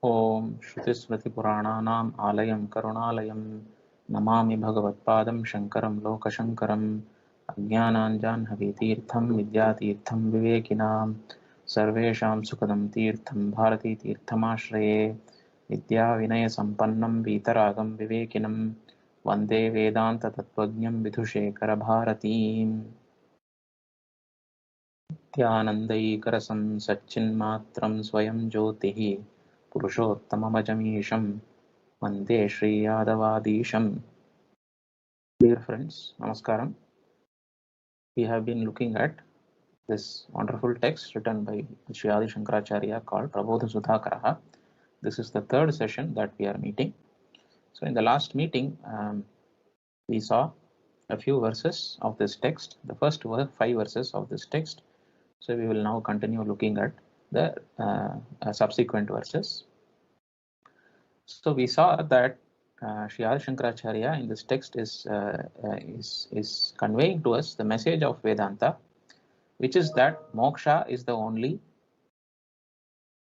Om Shrutismritipurananam Alayam Karunalayam Namami Bhagavadpadam Shankaram Lokashankaram Ajnananjanhavitirtham Vidyatirtham Vivekinam Sarvesham Sukadam Tirtham Bharati Tirthamashraye Vidya Vinaya Sampannam Vitaragam Vivekinam Vande Vedanta Tatvajñam Vidhushekara Bharatim नित्यानन्दैकरसं सच्चिन्मात्रं स्वयं ज्योतिः पुरुषोत्तममजमीशं वन्दे श्रीयादवादीशम्. Dear friends, Namaskaram. We have been looking at this wonderful text written by Sri Adi Shankaracharya called PRABODHA SUDHAKARA. This is the third session that we are meeting. So in the last meeting, we saw a few verses of this text, the first 5 verses of this text. So we will now continue looking at the subsequent verses. So we saw that Sri Adi Shankaracharya in this text is conveying to us the message of Vedanta, which is that moksha is the only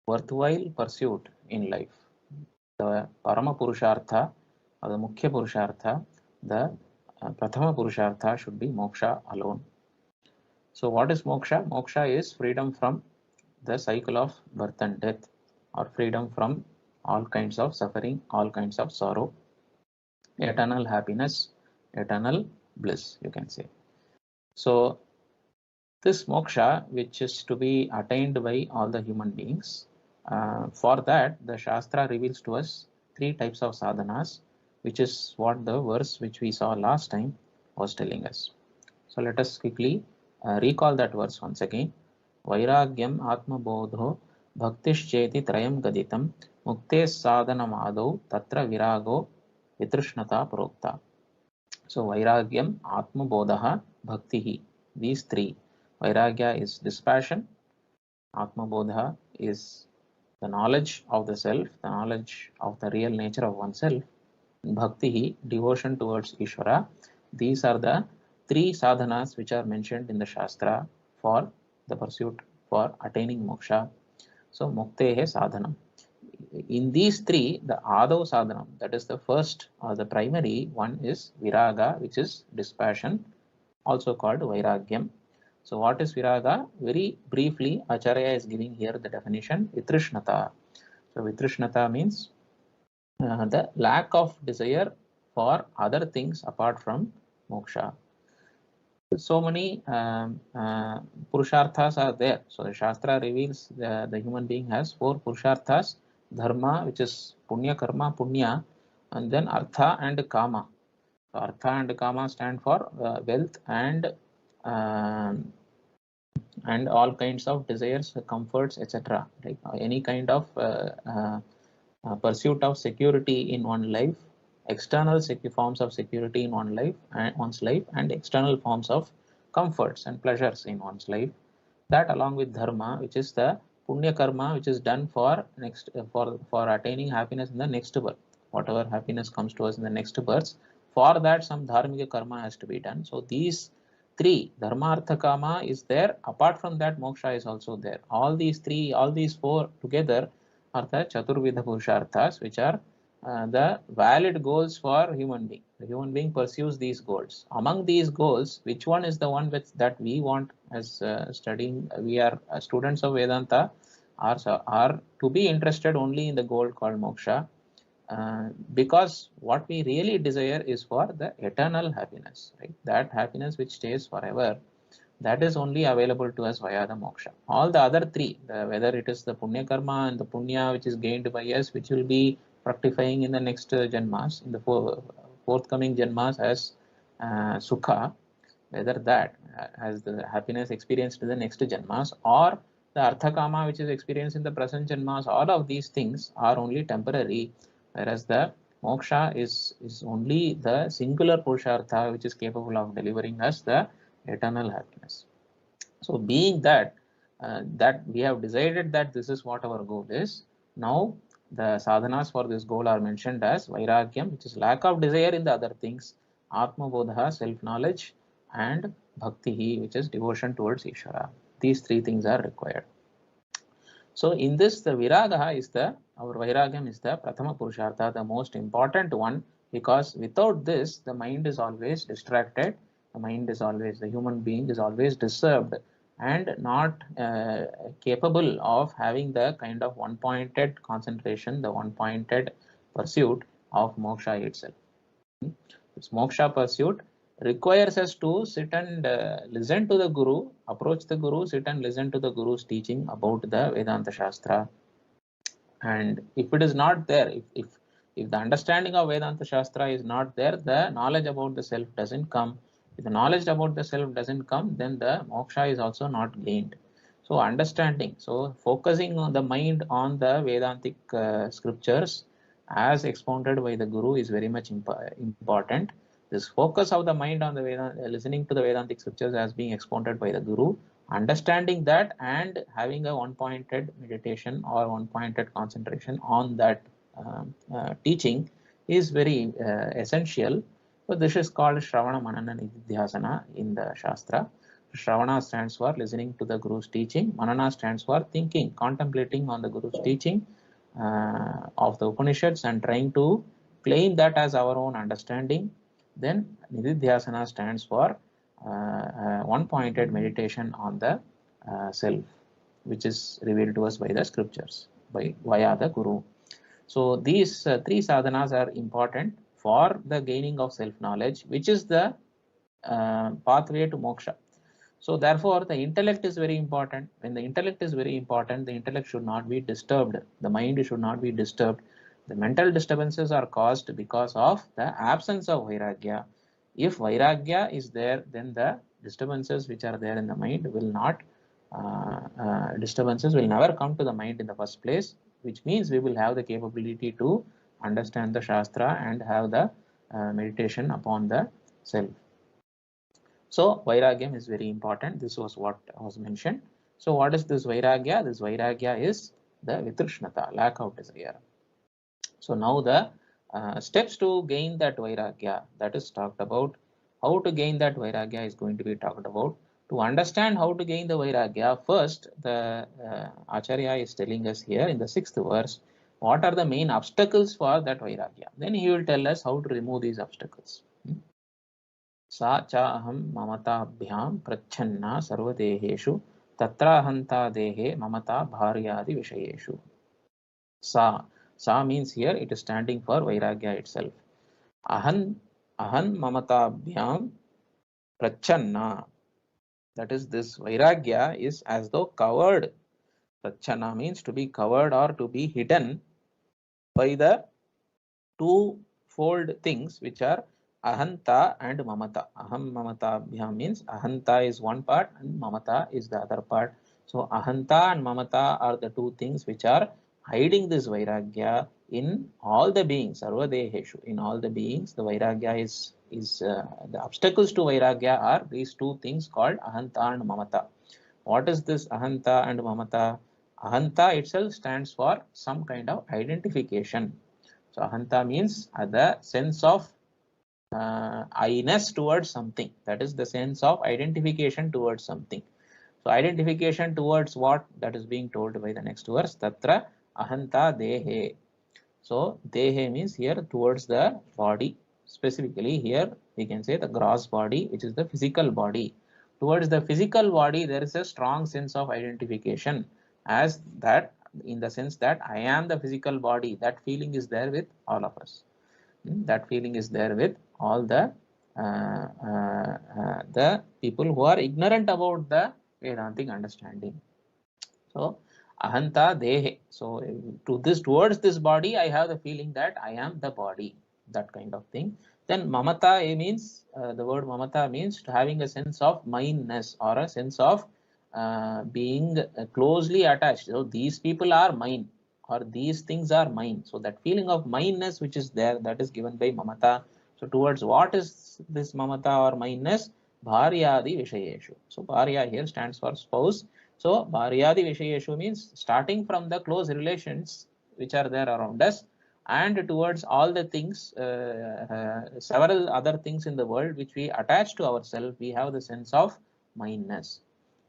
worthwhile pursuit in life. The Parama Purushartha or the Mukhya Purushartha, the Prathama Purushartha should be moksha alone. So what is moksha? Moksha is freedom from the cycle of birth and death, or freedom from all kinds of suffering, all kinds of sorrow, eternal happiness, eternal bliss, you can say. So this moksha, which is to be attained by all the human beings, for that the Shastra reveals to us 3 types of sadhanas, which is what the verse which we saw last time was telling us. So let us quickly recall that verse once again. Vairagyam Atma Bodho Bhaktischeti Trayam Gaditam Mukte Sadhanamado Tatra Virago Vitrishnata Prokta. So Vairagyam Atma Bodha Bhaktihi. These 3. Vairagya is dispassion, Atma Bodha is the knowledge of the self, the knowledge of the real nature of oneself, Bhaktihi, devotion towards Ishvara. These are the 3 sadhanas which are mentioned in the Shastra for the pursuit for attaining moksha. So Muktehe sadhanam. In these 3, the Adav sadhanam, that is the first or the primary one, is Viraga, which is dispassion, also called Vairagyam. So what is Viraga? Very briefly, Acharya is giving here the definition, Vitrishnata. So Vitrishnata means the lack of desire for other things apart from moksha. So many purusharthas are there. So the Shastra reveals the human being has 4 purusharthas: dharma, which is punya, karma, punya, and then artha and kama. So artha and kama stand for wealth and all kinds of desires, comforts, etc. Like any kind of pursuit of security in one life, external forms of security in one's life, and external forms of comforts and pleasures in one's life. That along with dharma, which is the punya karma, which is done for attaining happiness in the next birth. Whatever happiness comes to us in the next birth, for that some dharmika karma has to be done. So these 3, dharma, artha, kama is there. Apart from that, moksha is also there. All these 4 together are the chaturvidha purusharthas, which are the valid goals for human being. The human being pursues these goals. Among these goals, which one is the one that we want as studying? We are students of Vedanta are to be interested only in the goal called moksha, because what we really desire is for the eternal happiness, right? That happiness which stays forever, that is only available to us via the moksha. All the other 3, whether it is the punya karma and the punya which is gained by us, which will be fructifying in the next janmas, in the forthcoming janmas as sukha, whether that as the happiness experienced in the next janmas, or the artha kama which is experienced in the present janmas, all of these things are only temporary, whereas the moksha is only the singular purushartha which is capable of delivering us the eternal happiness. So being that that we have decided that this is what our goal is, now the sadhanas for this goal are mentioned as vairagyam, which is lack of desire in the other things, atma bodha, self knowledge, and bhakti, which is devotion towards Ishvara. These 3 things are required. So in this, the Viragaha is our Vairagam is the Prathama Purushartha, the most important one, because without this, the mind is always distracted, the human being is always disturbed and not capable of having the kind of one-pointed concentration, the one-pointed pursuit of moksha itself. This moksha pursuit requires us to sit and listen to the Guru, approach the Guru, sit and listen to the Guru's teaching about the Vedanta Shastra. And if it is not there, if the understanding of Vedanta Shastra is not there, the knowledge about the self doesn't come. If the knowledge about the self doesn't come, then the moksha is also not gained. So understanding, so focusing on the mind on the Vedantic scriptures as expounded by the Guru is very much important. This focus of the mind on the Vedanta, listening to the Vedantic scriptures as being expounded by the Guru, understanding that and having a one-pointed meditation or one-pointed concentration on that teaching is very essential. So this is called Shravana Manana Nididhyasana in the Shastra. Shravana stands for listening to the Guru's teaching. Manana stands for thinking, contemplating on the Guru's teaching of the Upanishads and trying to claim that as our own understanding. Then Nididhyasana stands for one-pointed meditation on the self, which is revealed to us by the scriptures, via the Guru. So these three sadhanas are important for the gaining of self-knowledge, which is the pathway to moksha. So therefore, the intellect is very important. When the intellect is very important, the intellect should not be disturbed. The mind should not be disturbed. The mental disturbances are caused because of the absence of vairagya. If vairagya is there, then the disturbances which are there in the mind will not, disturbances will never come to the mind in the first place, which means we will have the capability to understand the Shastra and have the meditation upon the self. So vairagyam is very important. This was what was mentioned. So what is this vairagya? This vairagya is the vitrishnata, lack of desire. So now the steps to gain that vairagya, that is talked about. How to gain that vairagya is going to be talked about. To understand how to gain the vairagya, first the Acharya is telling us here in the 6th verse, what are the main obstacles for that vairagya. Then he will tell us how to remove these obstacles. Sa cha aham mamatabhyam prachanna sarvadehishu tatrahanta dehe mamata bharyadi vishayeshu. Sa means here it is standing for vairagya itself. Ahan mamatabhyam prachanna. That is, this vairagya is as though covered. Prachanna means to be covered or to be hidden by the two-fold things which are ahanta and mamata. Aham mamata abhyam means ahanta is one part and mamata is the other part. So ahanta and mamata are the two things which are hiding this vairagya in all the beings, sarvadeheshu. In all the beings, the vairagya is the obstacles to vairagya are these two things called ahanta and mamata. What is this ahanta and mamata? Ahanta itself stands for some kind of identification. So ahanta means the sense of I-ness towards something. That is the sense of identification towards something. So identification towards what? That is being told by the next verse. Tatra ahanta dehe. So dehe means here towards the body. Specifically here we can say the gross body, which is the physical body. Towards the physical body there is a strong sense of identification, as that in the sense that I am the physical body. That feeling is there with all of us. That feeling is there with all the people who are ignorant about the Vedantic understanding. So ahanta dehe. So towards this body, I have the feeling that I am the body, that kind of thing. Then mamata means the word mamata means having a sense of mineness or a sense of being closely attached. So these people are mine, or these things are mine. So that feeling of mineness which is there, that is given by mamata. So towards what is this mamata or mineness? Bharyadi vishayeshu. So bharya here stands for spouse. So bharyadi vishayeshu means starting from the close relations which are there around us, and towards all the things, several other things in the world which we attach to ourselves, we have the sense of mineness,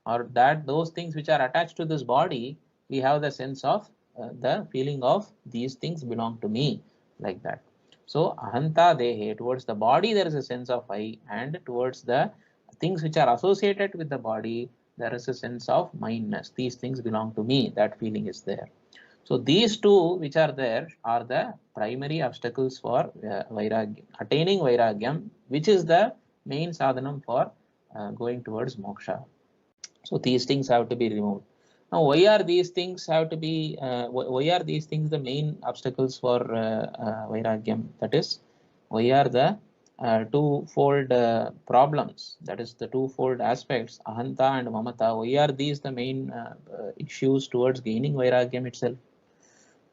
or that those things which are attached to this body, we have the sense of the feeling of these things belong to me, like that. So ahanta dehe, towards the body there is a sense of I, and towards the things which are associated with the body there is a sense of mindness. These things belong to me, that feeling is there. So these two which are there are the primary obstacles for vairagyam, attaining vairagyam, which is the main sadhanam for going towards moksha. So these things have to be removed. Now, why are these things have to be? Why are these things the main obstacles for vairagyam? That is, why are the twofold problems? That is, the twofold aspects, ahanta and mamata. Why are these the main issues towards gaining vairagyam itself?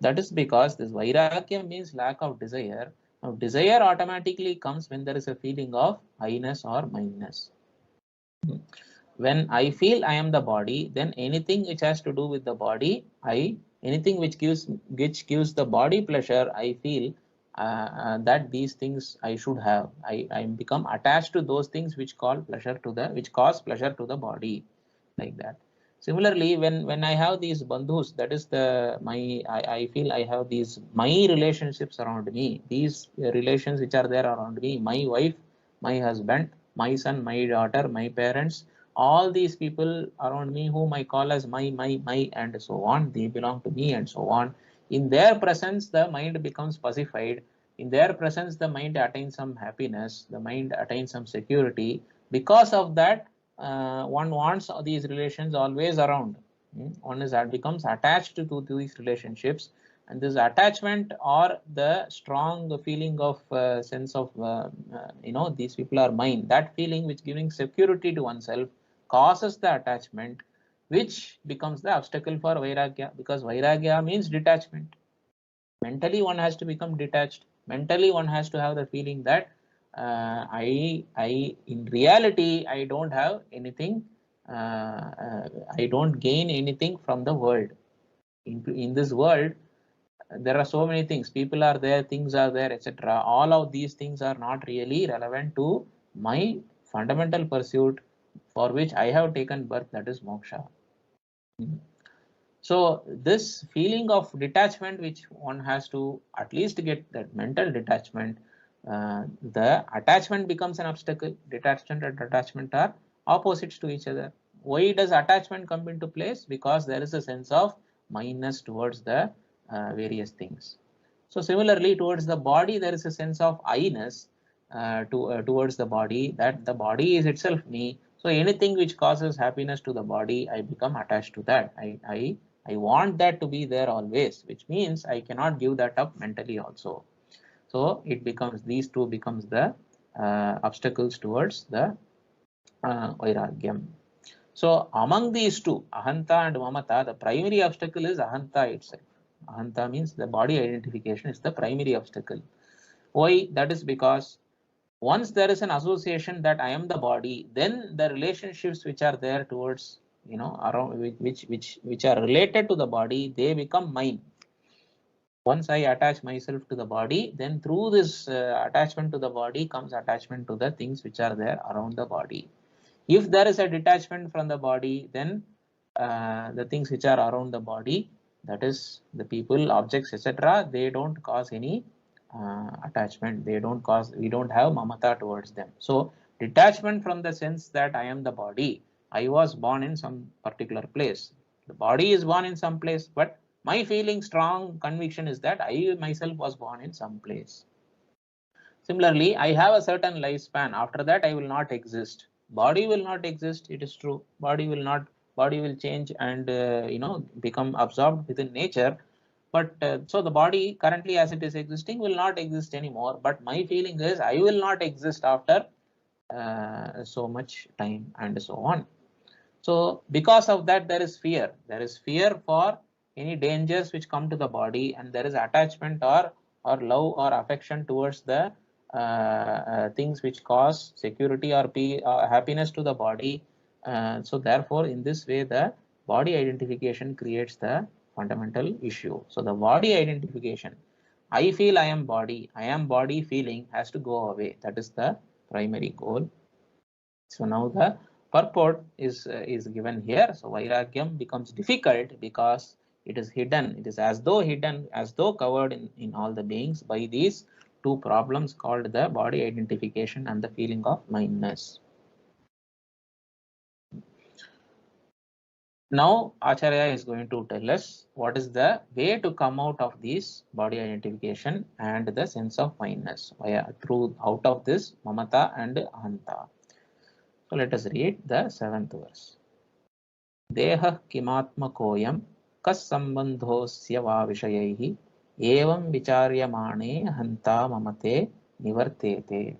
That is because this vairagya means lack of desire. Now, desire automatically comes when there is a feeling of I-ness or mindness. When I feel I am the body, then anything which has to do with the body, anything which gives the body pleasure, I feel that these things I should have. I become attached to those things which cause pleasure to the body, like that. Similarly, when I have these bandhus, that is I feel I have these my relationships around me, these relations which are there around me, my wife, my husband, my son, my daughter, my parents, all these people around me whom I call as my, and so on, they belong to me and so on. In their presence, the mind becomes pacified. In their presence, the mind attains some happiness, the mind attains some security. Because of that, one wants these relations always around. One becomes attached to these relationships, and this attachment or the strong feeling of sense of these people are mine, that feeling which giving security to oneself causes the attachment, which becomes the obstacle for vairagya, because vairagya means detachment. Mentally one has to become detached. Mentally one has to have the feeling that I in reality I don't have anything, I don't gain anything from the world. In this world there are so many things, people are there, things are there, etc. All of these things are not really relevant to my fundamental pursuit for which I have taken birth, that is moksha. So this feeling of detachment, which one has to at least get that mental detachment, the attachment becomes an obstacle. Detachment and attachment are opposites to each other. Why does attachment come into place? Because there is a sense of mindness towards the various things. So similarly, towards the body, there is a sense of I-ness towards the body, that the body is itself me. So anything which causes happiness to the body, I become attached to that. I want that to be there always, which means I cannot give that up mentally also. So it becomes, these two becomes the obstacles towards the vairagyam. So among these two, ahanta and mamata, the primary obstacle is ahanta itself. Ahanta means the body identification is the primary obstacle. Why? That is because once there is an association that I am the body, then the relationships which are there towards, around which are related to the body, they become mine. Once I attach myself to the body, then through this attachment to the body comes attachment to the things which are there around the body. If there is a detachment from the body, then the things which are around the body, that is the people, objects, etc., they don't cause any attachment. We don't have mamata towards them. So detachment from the sense that I am the body, I was born in some particular place. The body is born in some place, but my feeling, strong conviction is that I myself was born in some place. Similarly, I have a certain lifespan. After that, I will not exist. Body will not exist. It is true. Body will change and become absorbed within nature. But so the body currently as it is existing will not exist anymore. But my feeling is I will not exist after so much time and so on. So because of that, there is fear. There is fear for any dangers which come to the body, and there is attachment or love or affection towards the things which cause security or happiness to the body. So therefore, in this way, the body identification creates the fundamental issue. So the body identification, I feel I am body feeling has to go away. That is the primary goal. So now the purport is given here. So vairagyam becomes difficult because It is hidden. It is as though hidden, as though covered in all the beings by these two problems called the body identification and the feeling of mindness. Now Acharya is going to tell us what is the way to come out of this body identification and the sense of mindness through out of this mamata and ahanta. So let us read the 7th verse. Deha kimatmakoyam kas sambandhosya va vishayaihi evam vicharyamane hanta mamate nivartete.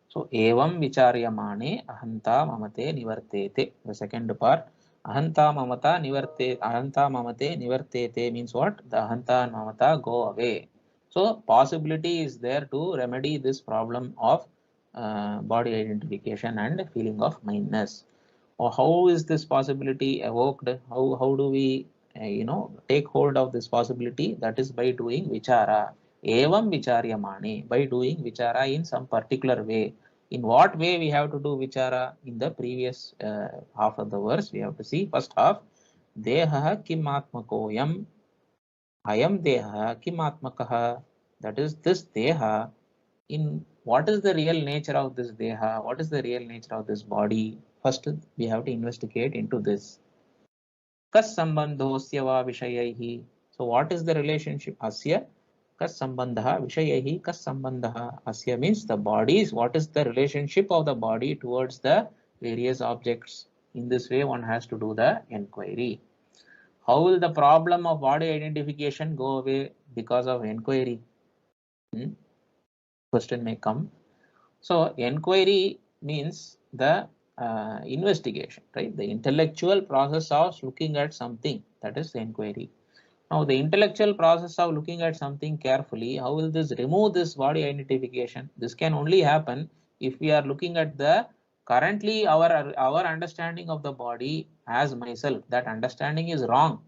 So evam vicharyamane ahanta mamate nivartete. The second part, ahanta mamate nivartete means what? The ahanta and mamata go away. So possibility is there to remedy this problem of body identification and feeling of mindness. Or how is this possibility evoked? How do we take hold of this possibility? That is by doing vichara. Evam vicharyamane, by doing vichara in some particular way. In what way we have to do vichara? In the previous half of the verse, we have to see first half. Deha kimatmakoyam, ayam deha kimatmakaha. That is this deha. In what is the real nature of this deha? What is the real nature of this body? First, we have to investigate into this. Kas sambandhosya va vishayaihi. So what is the relationship? Asya kas sambandha vishayaihi kas sambandha. Asya means the bodies. What is the relationship of the body towards the various objects? In this way, one has to do the enquiry. How will the problem of body identification go away because of enquiry? Question may come. So enquiry means the investigation, right? The intellectual process of looking at something, that is the enquiry. Now the intellectual process of looking at something carefully, how will this remove this body identification? This can only happen if we are looking at the currently our understanding of the body as myself. That understanding is wrong.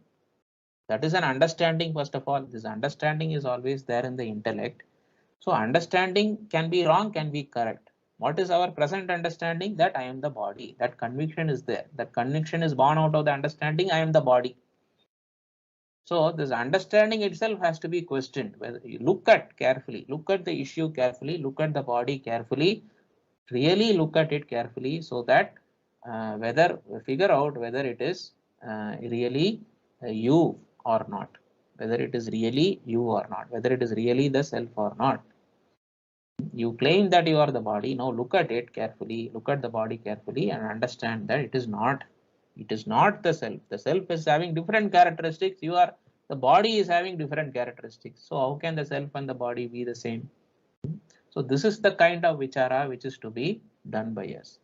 That is an understanding. First of all, this understanding is always there in the intellect. So understanding can be wrong, can be correct. What is our present understanding? That I am the body. That conviction is there. That conviction is born out of the understanding I am the body. So this understanding itself has to be questioned. Whether you look at carefully, look at the issue carefully, look at the body carefully, really look at it carefully, so that figure out whether it is really you or not, whether it is really you or not, whether it is really the self or not. You claim that you are the body. Now look at it carefully, look at the body carefully and understand that it is not the self. The self is having different characteristics. The body is having different characteristics. So how can the self and the body be the same? So this is the kind of vichara which is to be done by us.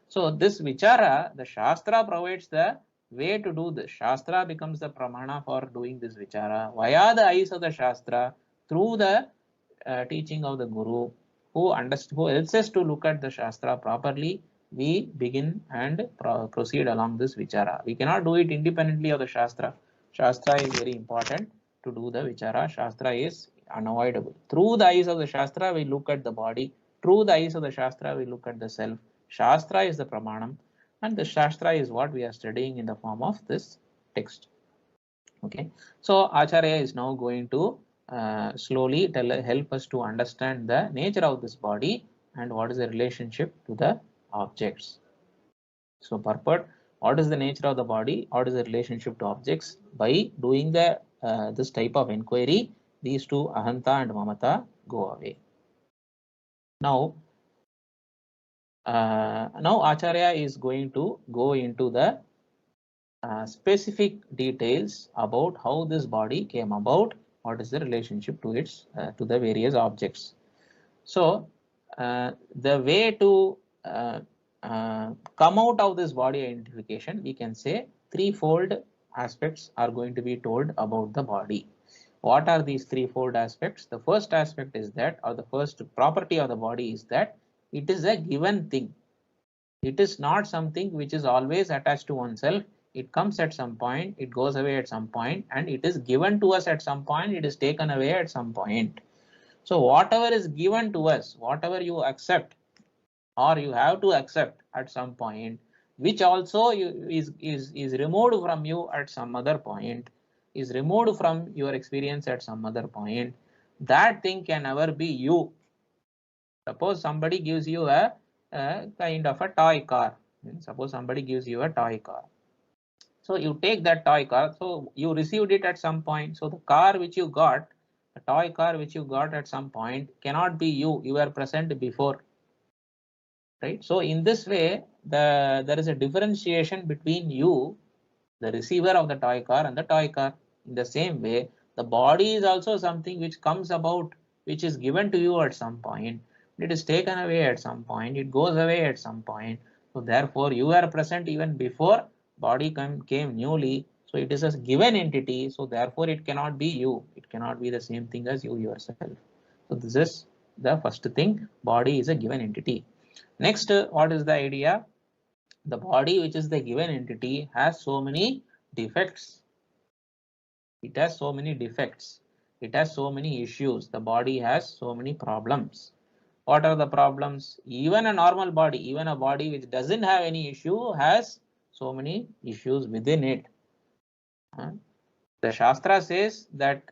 So this vichara, the Shastra provides the way to do this. Shastra becomes the pramana for doing this vichara via the eyes of the Shastra, through the teaching of the Guru, who helps us to look at the Shastra properly. We begin and proceed along this vichara. We cannot do it independently of the Shastra. Shastra is very important to do the vichara. Shastra is unavoidable. Through the eyes of the Shastra, we look at the body. Through the eyes of the Shastra, we look at the self. Shastra is the pramanam, and the Shastra is what we are studying in the form of this text. Okay, so Acharya is now going to slowly help us to understand the nature of this body and what is the relationship to the objects. So purport, what is the nature of the body, what is the relationship to objects? By doing the this type of inquiry, these two ahanta and mamata go away. Now Acharya is going to go into the specific details about how this body came about, what is the relationship to its to the various objects. So the way to come out of this body identification, we can say threefold aspects are going to be told about the body. What are these threefold aspects? The first aspect is that, or the first property of the body is that it is a given thing. It is not something which is always attached to oneself. It comes at some point, it goes away at some point, and it is given to us at some point, it is taken away at some point. So whatever is given to us, whatever you accept or you have to accept at some point, which also is removed from you at some other point, is removed from your experience at some other point, that thing can never be you. Suppose somebody gives you a kind of a toy car. Suppose somebody gives you a toy car. So you take that toy car. So you received it at some point. So the car which you got, the toy car which you got at some point cannot be you. You were present before. Right? So in this way, there is a differentiation between you, the receiver of the toy car, and the toy car. In the same way, the body is also something which comes about, which is given to you at some point. It is taken away at some point. It goes away at some point. So therefore, you are present even before body came newly. So it is a given entity. So therefore, it cannot be you. It cannot be the same thing as you yourself. So this is the first thing. Body is a given entity. Next, what is the idea? The body, which is the given entity, has so many defects. It has so many defects. It has so many issues. The body has so many problems. What are the problems? Even a normal body, even a body which doesn't have any issue, has so many issues within it. The Shastra says that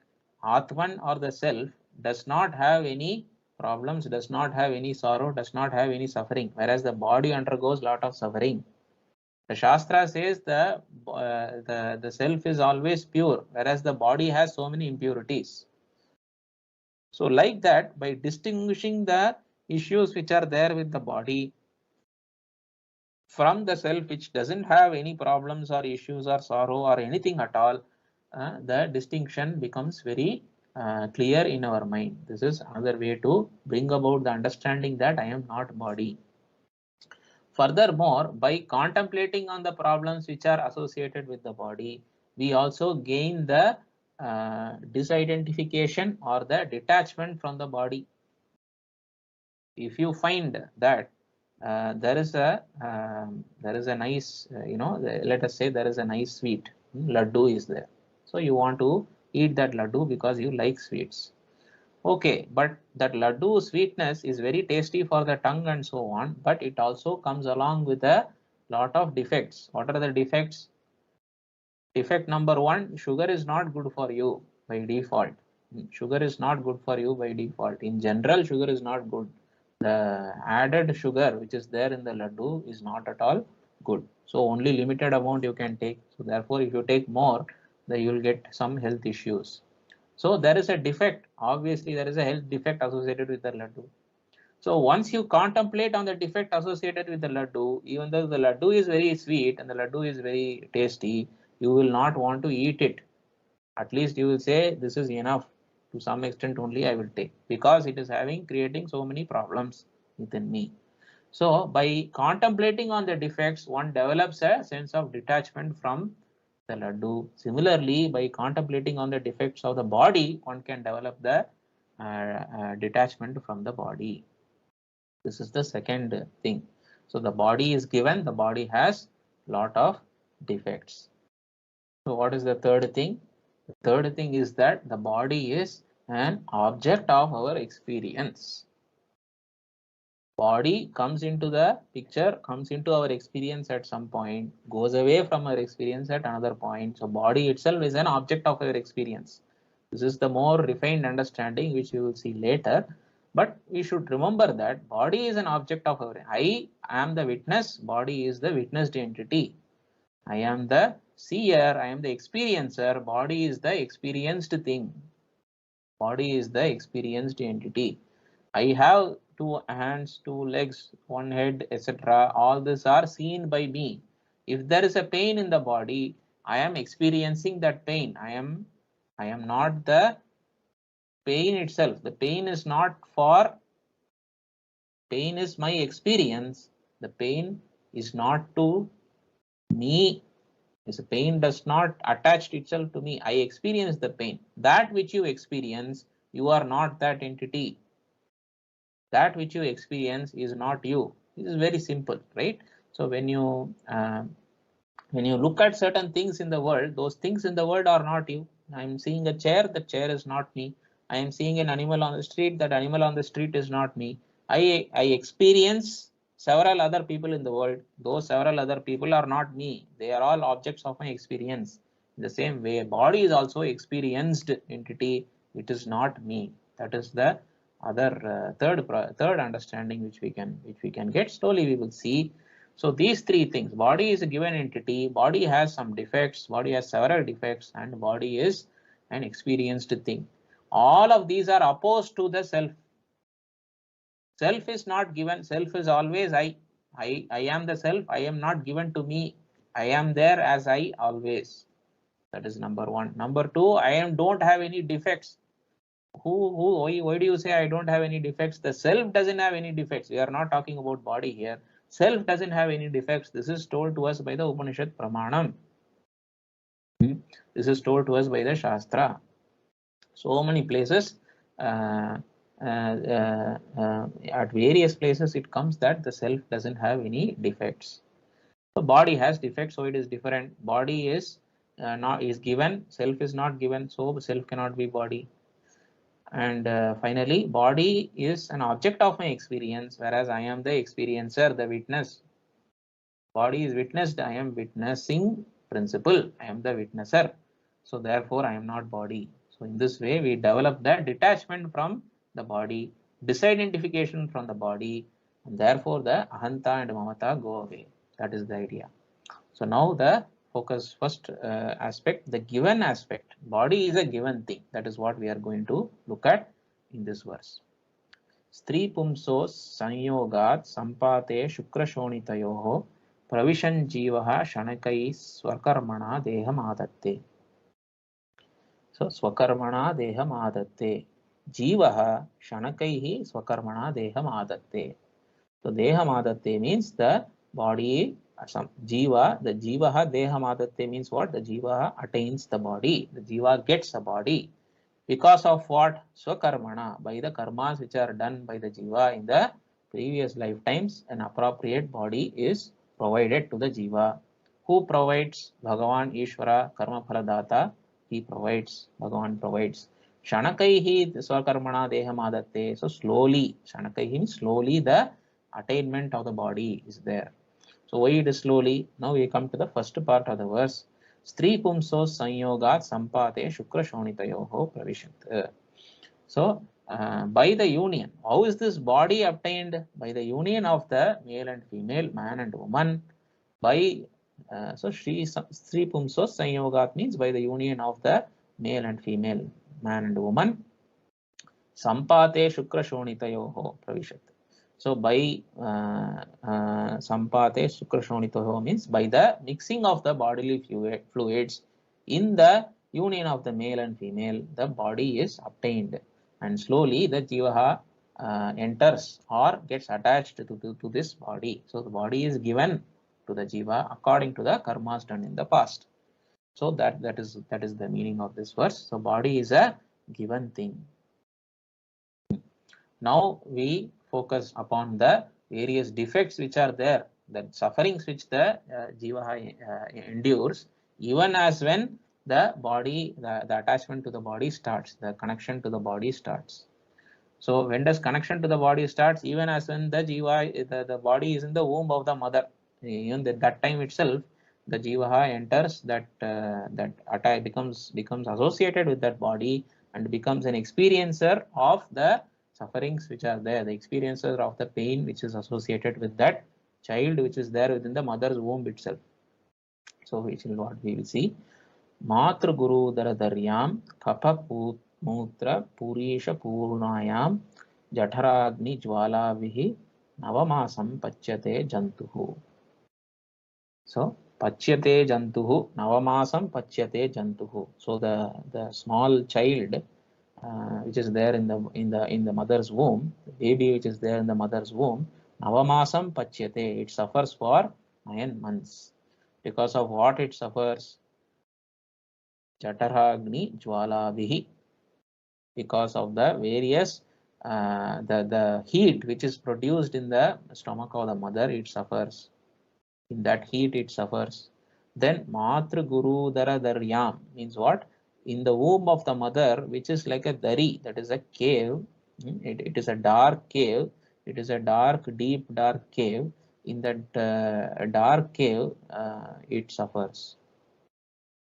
Atman, or the self, does not have any problems, does not have any sorrow, does not have any suffering, whereas the body undergoes a lot of suffering. The Shastra says the self is always pure, whereas the body has so many impurities. So like that, by distinguishing the issues which are there with the body from the self, which doesn't have any problems or issues or sorrow or anything at all, the distinction becomes very clear in our mind. This is another way to bring about the understanding that I am not body. Furthermore, by contemplating on the problems which are associated with the body, we also gain the disidentification or the detachment from the body. If you find that there is a nice, let us say there is a nice sweet, laddu is there. So you want to eat that laddu because you like sweets. Okay, but that laddu sweetness is very tasty for the tongue and so on, but it also comes along with a lot of defects. What are the defects? Defect number one, sugar is not good for you by default. Sugar is not good for you by default. In general, sugar is not good. The added sugar which is there in the laddu is not at all good. So only limited amount you can take. So therefore, if you take more, then you will get some health issues. So there is a defect. Obviously, there is a health defect associated with the laddu. So once you contemplate on the defect associated with the laddu, even though the laddu is very sweet and the laddu is very tasty, you will not want to eat it. At least you will say this is enough. To some extent only I will take, because it is creating so many problems within me. So by contemplating on the defects, one develops a sense of detachment from the laddu. Similarly, by contemplating on the defects of the body, one can develop the detachment from the body. This is the second thing. So the body is given, the body has lot of defects. So what is the third thing? The third thing is that the body is an object of our experience. Body comes into the picture, comes into our experience at some point, goes away from our experience at another point. So body itself is an object of our experience. This is the more refined understanding which we will see later. But we should remember that body is an object of our. I am the witness, body is the witnessed entity. I am the seer, I am the experiencer, body is the experienced thing. Body is the experienced entity. I have two hands, two legs, one head, etc. All these are seen by me. If there is a pain in the body, I am experiencing that pain. I am not the pain itself. The pain is not for, pain is my experience. The pain is not to me. The pain does not attach itself to me. I experience the pain. That which you experience, you are not that entity. That which you experience is not you. This is very simple, right? So when you look at certain things in the world, those things in the world are not you. I am seeing a chair, the chair is not me. I am seeing an animal on the street, that animal on the street is not me. I experience several other people in the world. Those several other people are not me. They are all objects of my experience. In the same way, body is also experienced entity. It is not me. That is the other third understanding which we can get. Slowly we will see. So these three things: body is a given entity. Body has some defects. Body has several defects, and body is an experienced thing. All of these are opposed to the self. Self is not given. Self is always I. I am the self. I am not given to me. I am there as I always. That is number one. Number two, don't have any defects. Why do you say I don't have any defects? The self doesn't have any defects. We are not talking about body here. Self doesn't have any defects. This is told to us by the Upanishad Pramanam. This is told to us by the Shastra. So many places, at various places, it comes that the self doesn't have any defects. So body has defects, so it is different. Body is given, self is not given, so self cannot be body. And finally, body is an object of my experience, whereas I am the experiencer, the witness. Body is witnessed, I am witnessing principle, I am the witnesser. So therefore, I am not body. So in this way, we develop the detachment from the body, disidentification from the body, and therefore the ahanta and mamata go away. That is the idea. So now the focus first aspect, the given aspect. Body is a given thing. That is what we are going to look at in this verse. Stri pumsos sanyogat sampate shukrashonitayoho pravishan jivaha shanakai swakarmana deham adatte. So swakarmana deham adatte. Jivaha shanakaihi swakarmana deham adatte. So deham adatte means the body. Some jiva, the jivaha deham adatte means what? The jiva attains the body. The jiva gets a body. Because of what? Swakarmana, by the karmas which are done by the jiva in the previous lifetimes, an appropriate body is provided to the jiva. Who provides? Bhagavan Ishvara Karma Phaladata. He provides. Bhagavan provides. Shanakaihi swakarmana deham adatte. So slowly, Shanakaihi means slowly the attainment of the body is there. So why it is slowly? Now we come to the first part of the verse. Stri pumsos sanyogat sampate shukra shonitayoho pravishat. So by the union, how is this body obtained? By the union of the male and female, man and woman. By so Stri pumsos sanyogat means by the union of the male and female, man and woman. Sampate shukra shonitayoho pravishat. So by sampate sukrashonitoho means by the mixing of the bodily fluids in the union of the male and female, the body is obtained, and slowly the jivaha enters or gets attached to this body. So the body is given to the jiva according to the karmas done in the past. So that is the meaning of this verse. So body is a given thing. Now we focus upon the various defects which are there, the sufferings which the jiva endures, even as when the body, the attachment to the body starts, the connection to the body starts. So when does connection to the body starts? Even as when the jiva, the body is in the womb of the mother, even that time itself, the jiva enters, that becomes associated with that body and becomes an experiencer of the sufferings which are there, the experiences of the pain which is associated with that child which is there within the mother's womb itself. So which is what we will see. Matru Guru Daradaryam Kapha Mutra Purisha Purnayam Jataragni Jwala Vihi Navamasam Pachyate Jantuhu. So Pachyate Jantuhu, Navamasam Pachyate Jantuhu. So the small child which is there in the mother's womb, the baby which is there in the mother's womb, Navamasam Pachyate, it suffers for 9 months. Because of what it suffers? Jataragni Jwala Vihi. Because of the various the heat which is produced in the stomach of the mother, it suffers. In that heat it suffers. Then Matru Guru Daradaryam means what? In the womb of the mother, which is like a dari, that is a cave, it is a dark cave, It is a dark, deep, dark cave. In that dark cave, it suffers.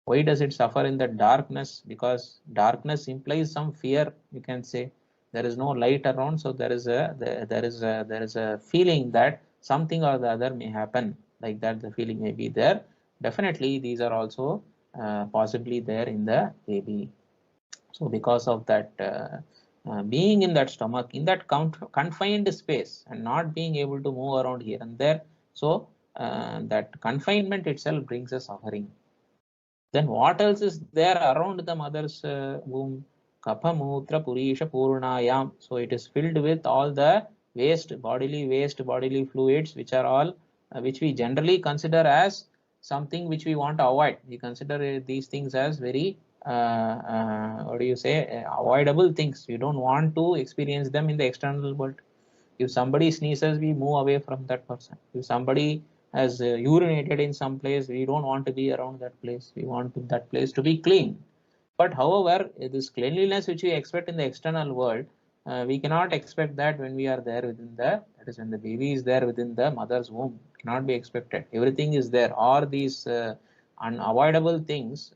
Why does it suffer in the darkness? Because darkness implies some fear, you can say. There is no light around, so there is a feeling that something or the other may happen. Like that, the feeling may be there. Definitely, these are also possibly there in the baby. So because of that, being in that stomach, in that confined space, and not being able to move around here and there, so that confinement itself brings a suffering. Then what else is there around the mother's womb? Kapha Mutra Purisha Purnayam. So it is filled with all the waste, bodily fluids, which are all, which we generally consider as something which we want to avoid. We consider these things as very, what do you say, avoidable things. We don't want to experience them in the external world. If somebody sneezes, we move away from that person. If somebody has urinated in some place, we don't want to be around that place. We want that place to be clean. But however, this cleanliness which we expect in the external world, we cannot expect that when we are there within the, that is when the baby is there within the mother's womb. Cannot be expected. Everything is there. All these unavoidable things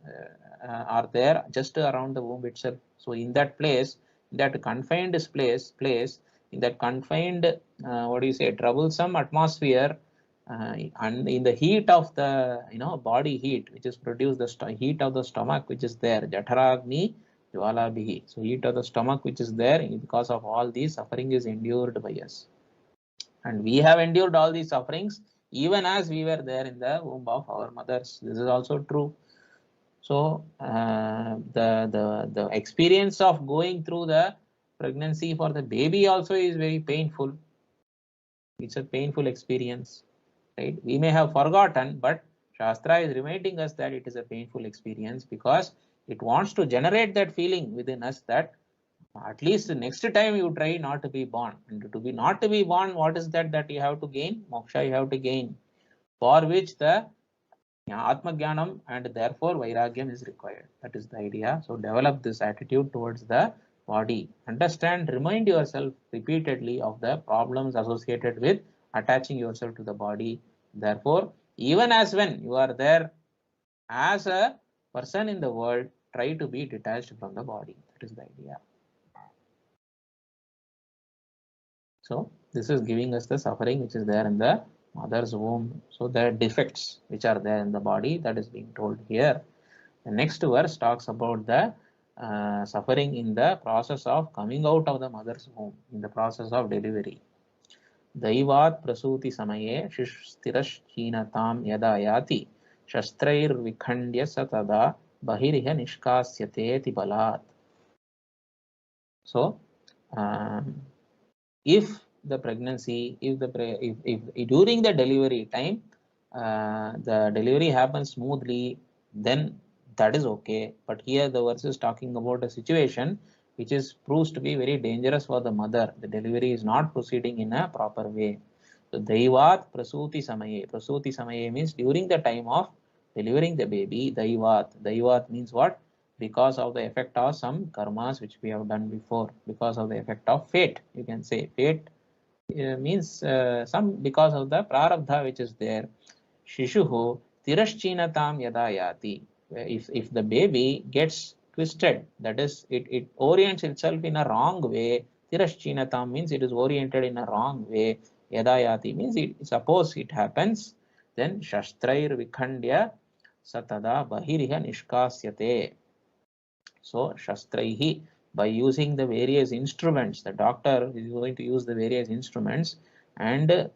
are there just around the womb itself. So in that place, in that confined place, in that confined, what do you say, troublesome atmosphere, and in the heat of the, body heat, which is produced, the heat of the stomach, which is there, Jataragni Jwala Bihi. So heat of the stomach, which is there, because of all these, suffering is endured by us. And we have endured all these sufferings even as we were there in the womb of our mothers. This is also true. So the experience of going through the pregnancy for the baby also is very painful. It's a painful experience, right? We may have forgotten, but Shastra is reminding us that it is a painful experience, because it wants to generate that feeling within us that at least the next time you try not to be born. And to be not to be born, what is that you have to gain? Moksha you have to gain, for which the Atma Jnanam and therefore Vairagyam is required. That is the idea. So develop this attitude towards the body. Understand, remind yourself repeatedly of the problems associated with attaching yourself to the body. Therefore, even as when you are there as a person in the world, try to be detached from the body. That is the idea. So this is giving us the suffering which is there in the mother's womb. So the defects which are there in the body, that is being told here. The next verse talks about the suffering in the process of coming out of the mother's womb, in the process of delivery. Daivat prasuti samaye shishtirashchinatam yada yati shastrair vikhandya satada bahiriha nishkasyate balat. So if the pregnancy, if during the delivery time, the delivery happens smoothly, then that is okay. But here the verse is talking about a situation which proves to be very dangerous for the mother. The delivery is not proceeding in a proper way. So Daivat Prasuti Samaye. Prasuti Samaye means during the time of delivering the baby. Daivat means what? Because of the effect of some karmas which we have done before, because of the effect of fate, you can say. Fate means some, because of the prarabdha which is there. Shishuhu tirashchinatam yada yati. If the baby gets twisted, that is, it orients itself in a wrong way. Tirashchinatam means it is oriented in a wrong way. Yada yati means suppose it happens, then shastrair vikhandya satada bahiriha nishkasyate. So shastraihi, by using the various instruments, the doctor is going to use the various instruments, and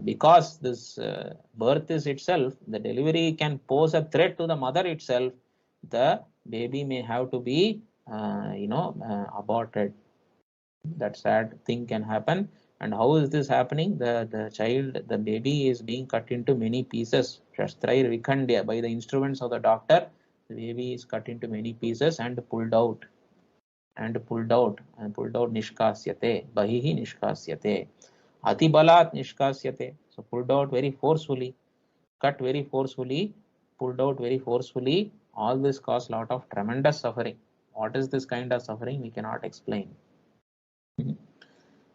because this birth is itself, the delivery can pose a threat to the mother itself, the baby may have to be aborted. That sad thing can happen. And how is this happening? The baby is being cut into many pieces. Shastrair vikhandya, by the instruments of the doctor, the baby is cut into many pieces and pulled out. Nishkasyate. Bahihi nishkasyate. Atibalat nishkasyate. So pulled out very forcefully, cut very forcefully, pulled out very forcefully. All this cause a lot of tremendous suffering. What is this kind of suffering? We cannot explain.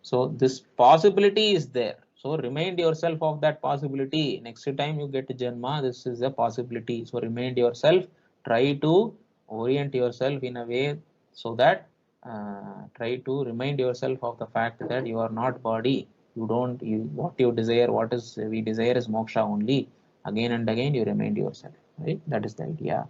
So this possibility is there. So remind yourself of that possibility. Next time you get Janma, this is a possibility. So remind yourself, try to orient yourself in a way so that try to remind yourself of the fact that you are not body. You don't, what you desire, what is we desire is moksha only. Again and again you remind yourself, right? That is the idea.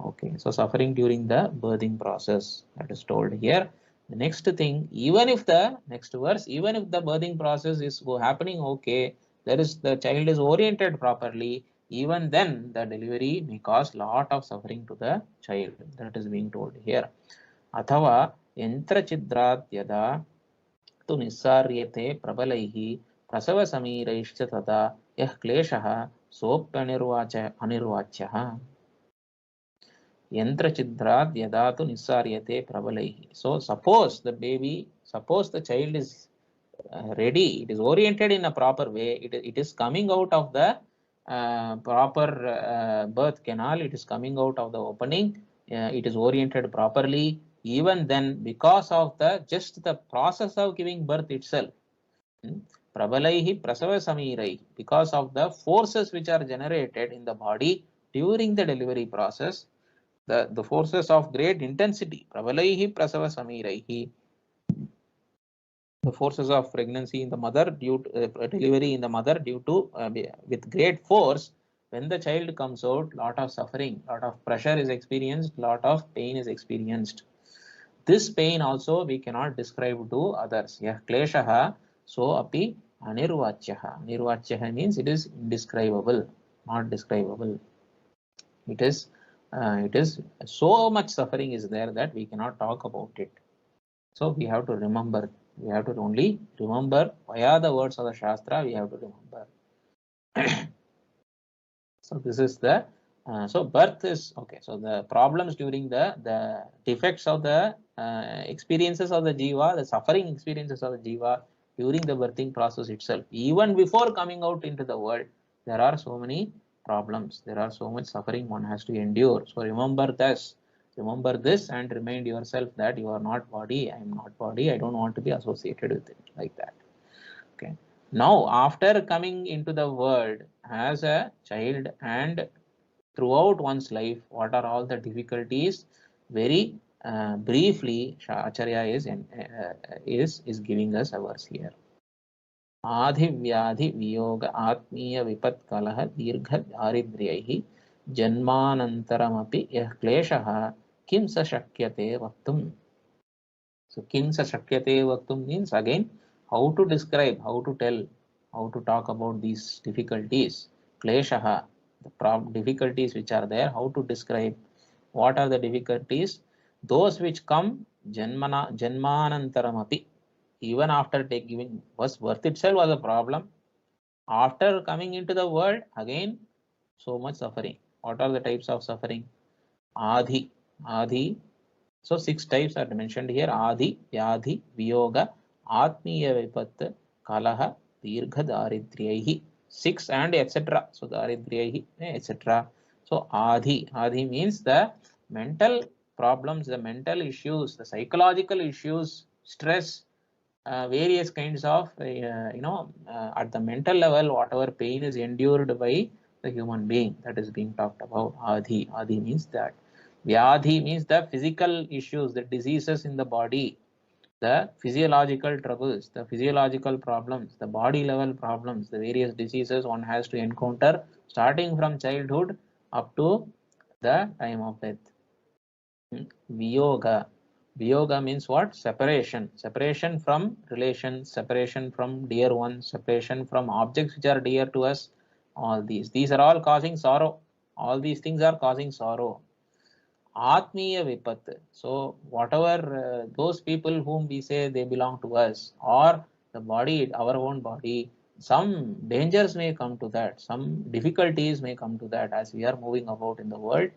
Okay, so suffering during the birthing process, that is told here. The next thing, even if the next verse, even if the birthing process is happening okay, there is the child is oriented properly, even then the delivery may cause lot of suffering to the child. That is being told here. Athava yantra chidrat yada tu nissaryate prabalaihi prasava samiraiश्च tada yah kleshah sopyanirvachyaha yantra chidrat yadatu nissaryate prabalaihi. So suppose the baby, suppose the child is ready, it is oriented in a proper way, it is coming out of the proper birth canal, it is coming out of the opening, it is oriented properly, even then because of the just the process of giving birth itself, prabalaihi prasava samirai, because of the forces which are generated in the body during the delivery process, the forces of great intensity, prabalaihi prasava samiraihi, the forces of pregnancy in the mother due to delivery in the mother due to with great force, when the child comes out, lot of suffering, lot of pressure is experienced, lot of pain is experienced. This pain also we cannot describe to others. Yah kleshah so api anirvachyaha. Anirvachyaha means it is indescribable, not describable. It is so much suffering is there that we cannot talk about it. So we have to remember. We have to only remember via the words of the Shastra. We have to remember. So this is the so birth is okay. So the problems during the defects of the experiences of the jiva, the suffering experiences of the jiva during the birthing process itself, even before coming out into the world, there are so many problems. There are so much suffering one has to endure. So remember this. Remember this and remind yourself that you are not body. I am not body. I don't want to be associated with it like that. Okay. Now, after coming into the world as a child and throughout one's life, what are all the difficulties? Very briefly, Acharya is giving us a verse here. Adhi vyadhi viyoga atmiya vipat kalaha dirgha daridryaihi janmanantaramapi yah kleshah kim sa shakyate vaktum. So kim sa shakyate vaktum means again how to describe, how to tell, how to talk about these difficulties. Kleshah, the difficulties which are there, how to describe. What are the difficulties? Those which come janmanantaramapi. Even after giving birth itself was a problem. After coming into the world, again, so much suffering. What are the types of suffering? Adhi. Adhi. So 6 types are mentioned here. Adhi, Vyadhi, Viyoga, Atmiya Vipat, Kalaha, Dirgha Daridryahi. 6 and etc. So Daridryahi, etc. So Adhi. Adhi means the mental problems, the mental issues, the psychological issues, stress, various kinds of at the mental level, whatever pain is endured by the human being, that is being talked about. Adhi. Adhi means that. Vyadhi means the physical issues, the diseases in the body, the physiological troubles, the physiological problems, the body level problems, the various diseases one has to encounter starting from childhood up to the time of death. Viyoga. Viyoga means what? Separation. Separation from relations, separation from dear ones, separation from objects which are dear to us. All these. These are all causing sorrow. All these things are causing sorrow. Atmiya Vipat. So whatever those people whom we say they belong to us, or the body, our own body, some dangers may come to that, some difficulties may come to that as we are moving about in the world.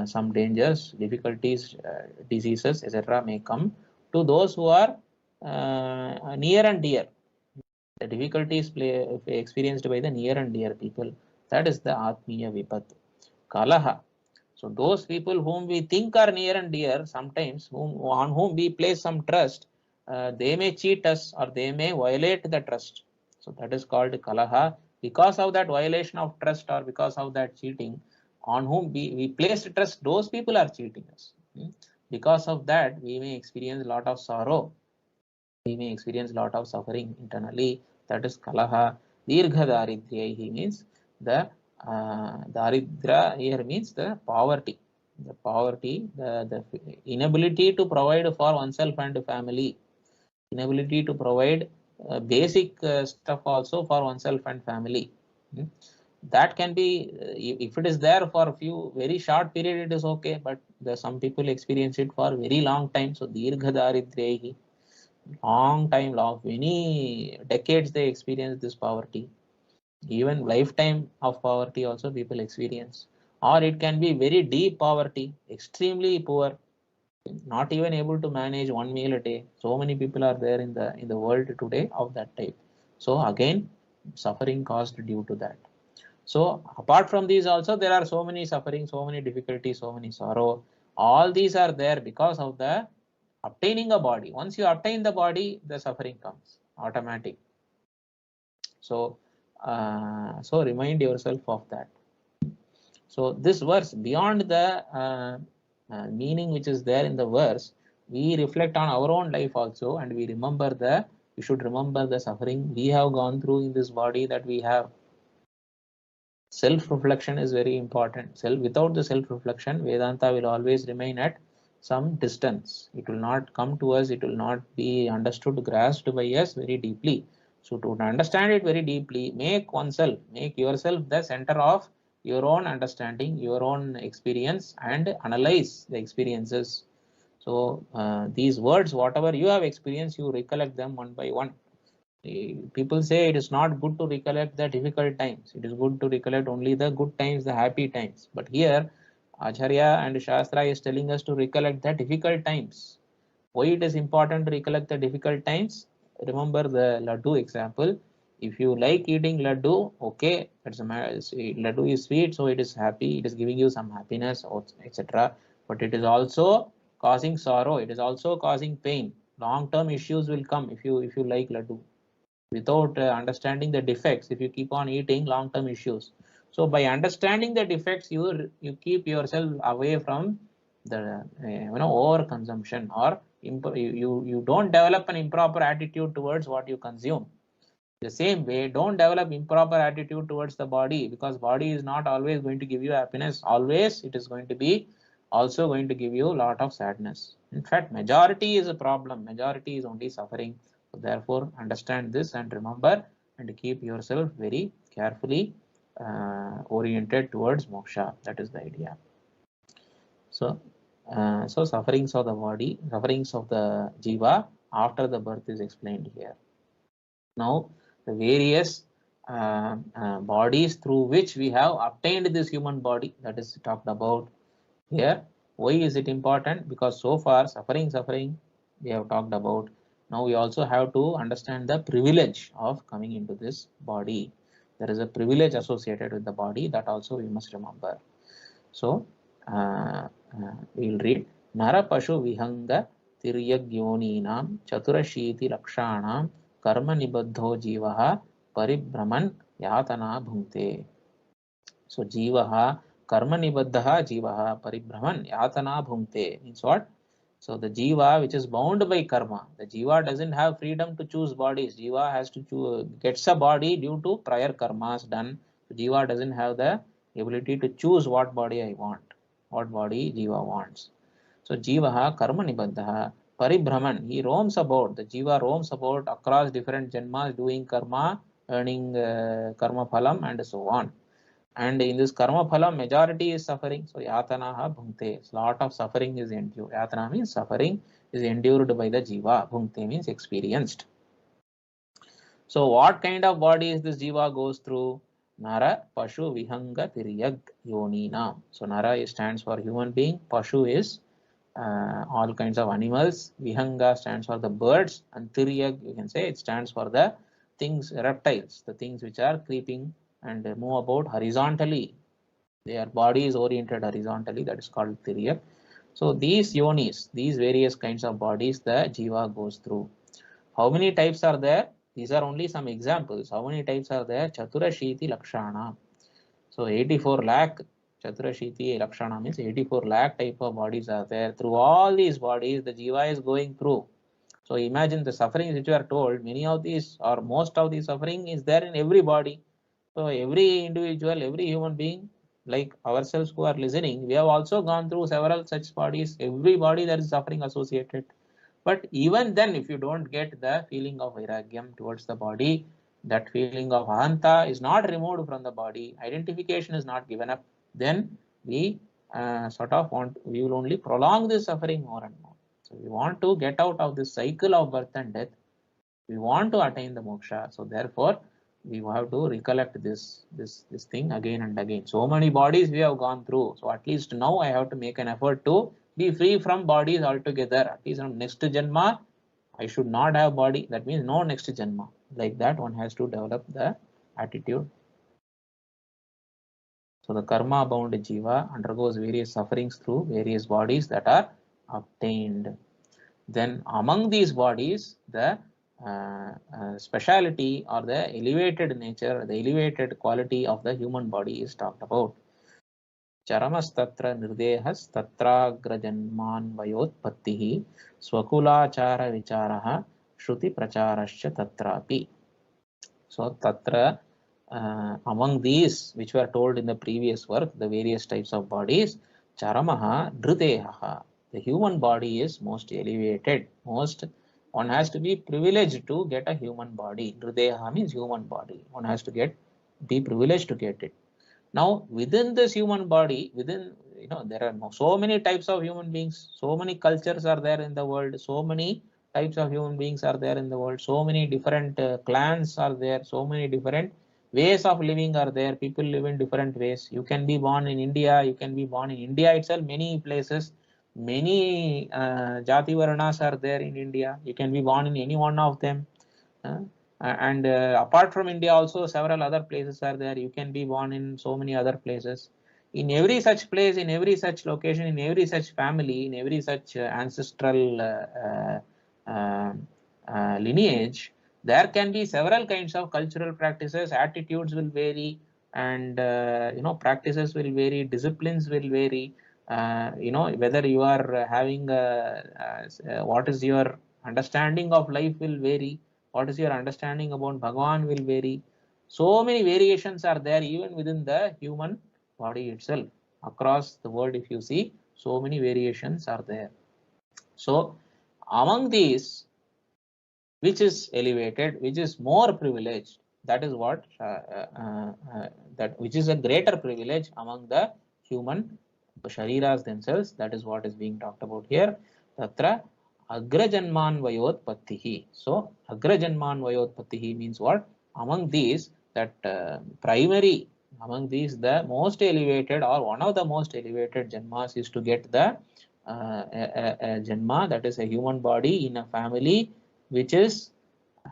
Some dangers, difficulties, diseases, etc. may come to those who are near and dear. The difficulties experienced by the near and dear people. That is the Atmiya Vipat. Kalaha. So those people whom we think are near and dear, sometimes on whom we place some trust, they may cheat us or they may violate the trust. So that is called kalaha. Because of that violation of trust or because of that cheating, on whom we placed trust, those people are cheating us. Because of that, we may experience a lot of sorrow. We may experience a lot of suffering internally. That is kalaha. Dirgha daridryahi means the daridra here means the poverty. The poverty, the inability to provide for oneself and family, inability to provide basic stuff also for oneself and family. That can be, if it is there for a few very short period, it is okay, but some people experience it for very long time. So dirgha daridryahi, long time, many decades they experience this poverty. Even lifetime of poverty also people experience. Or it can be very deep poverty, extremely poor, not even able to manage one meal a day. So many people are there in the world today of that type. So again, suffering caused due to that. So apart from these also, there are so many suffering, so many difficulties, so many sorrow. All these are there because of the obtaining a body. Once you obtain the body, the suffering comes automatic. So so remind yourself of that. So this verse, beyond the meaning which is there in the verse, we reflect on our own life also, and we should remember the suffering we have gone through in this body that we have. Self-reflection is very important. Without the self-reflection, Vedanta will always remain at some distance. It will not come to us, it will not be understood, grasped by us very deeply. So to understand it very deeply, make yourself the center of your own understanding, your own experience, and analyze the experiences. So these words, whatever you have experienced, you recollect them one by one. People say it is not good to recollect the difficult times. It is good to recollect only the good times, the happy times. But here, Acharya and Shastra is telling us to recollect the difficult times. Why it is important to recollect the difficult times? Remember the laddu example. If you like eating laddu, okay, laddu is sweet, so it is happy, it is giving you some happiness, etc. But it is also causing sorrow, it is also causing pain. Long-term issues will come if you like laddu. Without understanding the defects, if you keep on eating, long-term issues. So by understanding the defects, you keep yourself away from the over consumption, or you don't develop an improper attitude towards what you consume. The same way, don't develop improper attitude towards the body, because body is not always going to give you happiness. Always it is going to be also going to give you a lot of sadness. In fact, majority is a problem, majority is only suffering. So therefore, understand this and remember, and keep yourself very carefully oriented towards moksha. That is the idea. So so sufferings of the body, sufferings of the jiva after the birth is explained here. Now the various bodies through which we have obtained this human body, that is talked about here. Why is it important? Because so far suffering we have talked about. Now we also have to understand the privilege of coming into this body. There is a privilege associated with the body, that also we must remember. So we will read Nara Pashu Vihanga Tiryagyoninam Chaturashiti Lakshanam Karma Nibaddho Jivaha Paribhraman Yatana Bhunte. So Jivaha Karma Nibaddha Jivaha Paribhraman Yatana Bhunte means what? So the Jiva which is bound by karma, the Jiva doesn't have freedom to choose bodies. Jiva has to gets a body due to prior karmas done. So Jiva doesn't have the ability to choose what body I want, what body Jiva wants. So Jivaha Karma Nibaddha Paribhraman, he roams about, the Jiva roams about across different janmas doing karma, earning karma phalam and so on. And in this karma phalam, majority is suffering. So yatanaha bhunte, lot of suffering is endured. Yatana means suffering is endured by the jiva. Bhunte means experienced. So what kind of body is this jiva goes through? Nara, Pashu, Vihanga, Tiryag, Yonina. So Nara stands for human being. Pashu is all kinds of animals. Vihanga stands for the birds. And Tiryag, you can say, it stands for the things, reptiles, the things which are creeping and move about horizontally. Their body is oriented horizontally, that is called Tiryak. So these yonis, these various kinds of bodies the jiva goes through. How many types are there? These are only some examples. How many types are there? Chaturashiti Lakshana. So 84 lakh Chaturashiti Lakshana means 84 lakh type of bodies are there. Through all these bodies, the Jiva is going through. So imagine the sufferings which you are told, many of these or most of the suffering is there in every body. So every individual, every human being, like ourselves who are listening, we have also gone through several such bodies. Every body there is suffering associated. But even then, if you don't get the feeling of vairagyam towards the body, that feeling of ahanta is not removed from the body, identification is not given up, then we we will only prolong this suffering more and more. So we want to get out of this cycle of birth and death. We want to attain the moksha. So therefore, we have to recollect this thing again and again. So many bodies we have gone through. So at least now I have to make an effort to be free from bodies altogether. At least on next janma, I should not have body. That means no next janma. Like that, one has to develop the attitude. So the karma bound jiva undergoes various sufferings through various bodies that are obtained. Then among these bodies, the speciality or the elevated nature, the elevated quality of the human body is talked about. Charamastatra nirdehas tatragrajanmanvayotpattihi swakulaachara vicharaha shruti pracharascha tatrapi. So tatra, among these which were told in the previous work, the various types of bodies, charamaha dhruteha, the human body is most elevated, one has to be privileged to get a human body. Dhruteha means human body. One has to be privileged to get it. Now within this human body, there are so many types of human beings, so many cultures are there in the world, so many types of human beings are there in the world, so many different clans are there, so many different ways of living are there. People live in different ways. You can be born in India, you can be born in India itself, many places, many jati varnas are there in India. You can be born in any one of them. And apart from India also several other places are there. You can be born in so many other places. In every such place, in every such location, in every such family, in every such ancestral lineage, there can be several kinds of cultural practices. Attitudes will vary, and practices will vary, disciplines will vary. Whether you are having what is your understanding of life will vary. What is your understanding about Bhagavan will vary. So many variations are there even within the human body itself. Across the world, if you see, so many variations are there. So among these, which is elevated, which is more privileged, that is what which is a greater privilege among the human shariras themselves. That is what is being talked about here. Tatra agrajanman vayotpattihi. So agrajanman vayotpattihi means what? Among these, that primary, among these, the most elevated or one of the most elevated janmas is to get the a janma, that is a human body in a family which is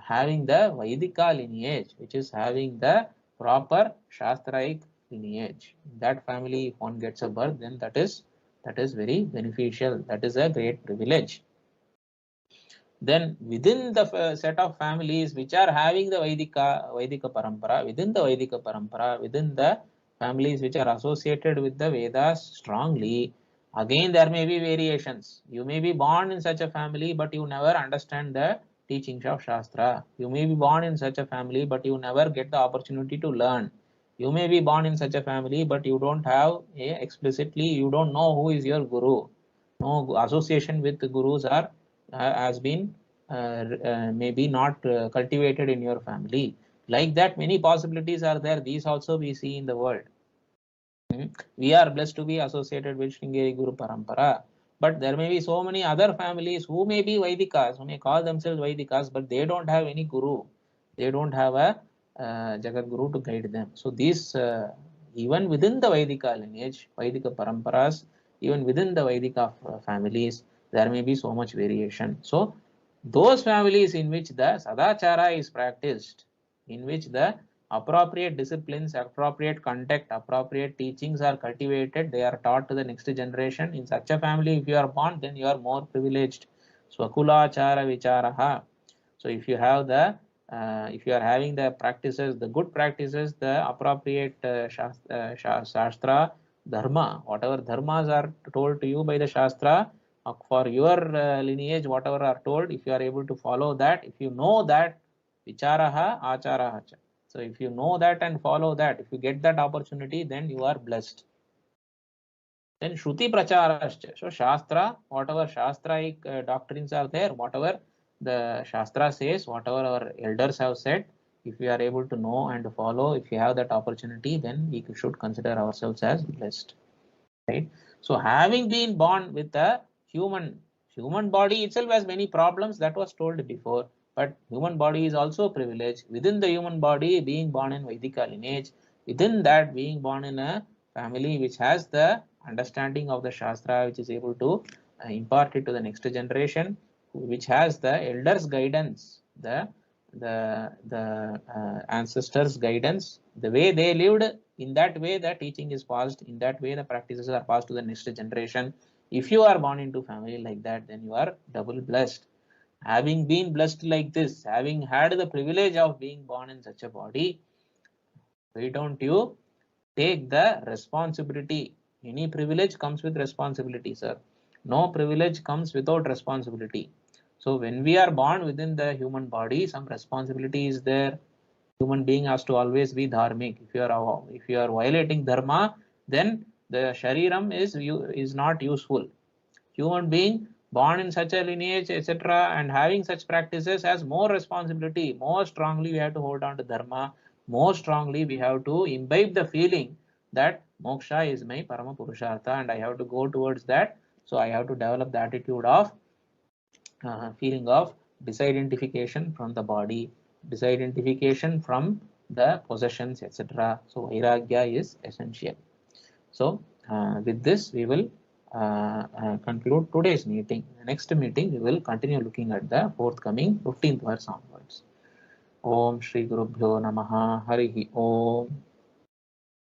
having the Vaidika lineage, which is having the proper Shastraic lineage. In that family, if one gets a birth, then that is very beneficial. That is a great privilege. Then within the set of families which are having the Vaidika parampara, within the families which are associated with the Vedas strongly, again there may be variations. You may be born in such a family, but you never understand the teachings of Shastra. You may be born in such a family, but you never get the opportunity to learn. You may be born in such a family, but you don't have you don't know who is your guru. No association with the gurus has been maybe not cultivated in your family. Like that, many possibilities are there. These also we see in the world. We are blessed to be associated with Sringeri Guru Parampara, but there may be so many other families who may be Vaidikas, who may call themselves Vaidikas, but they don't have any guru. They don't have a Jagat Guru to guide them. So these, even within the Vaidika lineage, Vaidika Paramparas, even within the Vaidika families, there may be so much variation. So those families in which the Sadachara is practiced, in which the appropriate disciplines, appropriate conduct, appropriate teachings are cultivated, they are taught to the next generation. In such a family, if you are born, then you are more privileged. Swakulachara vicharaha. So if you have the if you are having the practices, the good practices, the appropriate shastra, dharma, whatever dharmas are told to you by the shastra, for your lineage, whatever are told, if you are able to follow that, if you know that, vicharaha, acharaha. So if you know that and follow that, if you get that opportunity, then you are blessed. Then Shruti Pracharascha. So Shastra, whatever Shastraic doctrines are there, whatever the Shastra says, whatever our elders have said, if we are able to know and follow, if you have that opportunity, then we should consider ourselves as blessed. Right? So having been born with a human body itself has many problems, that was told before, but human body is also a privilege. Within the human body, being born in Vaidika lineage, within that being born in a family which has the understanding of the Shastra, which is able to impart it to the next generation, which has the elders' guidance, the ancestors' guidance, the way they lived, in that way the teaching is passed, in that way the practices are passed to the next generation. If you are born into family like that, then you are double blessed. Having been blessed like this, having had the privilege of being born in such a body, why don't you take the responsibility? Any privilege comes with responsibility, sir. No privilege comes without responsibility. So when we are born within the human body, some responsibility is there. Human being has to always be dharmic. If you are violating dharma, then the shariram is not useful. Human being born in such a lineage, etc., and having such practices has more responsibility. More strongly we have to hold on to dharma. More strongly we have to imbibe the feeling that moksha is my parama purushartha and I have to go towards that. So I have to develop the attitude of feeling of disidentification from the body, disidentification from the possessions, etc. So vairagya is essential. So with this we will conclude today's meeting. The next meeting we will continue looking at the forthcoming 15th verse onwards. Om Shri Gurubhyo Namaha Harihi Om.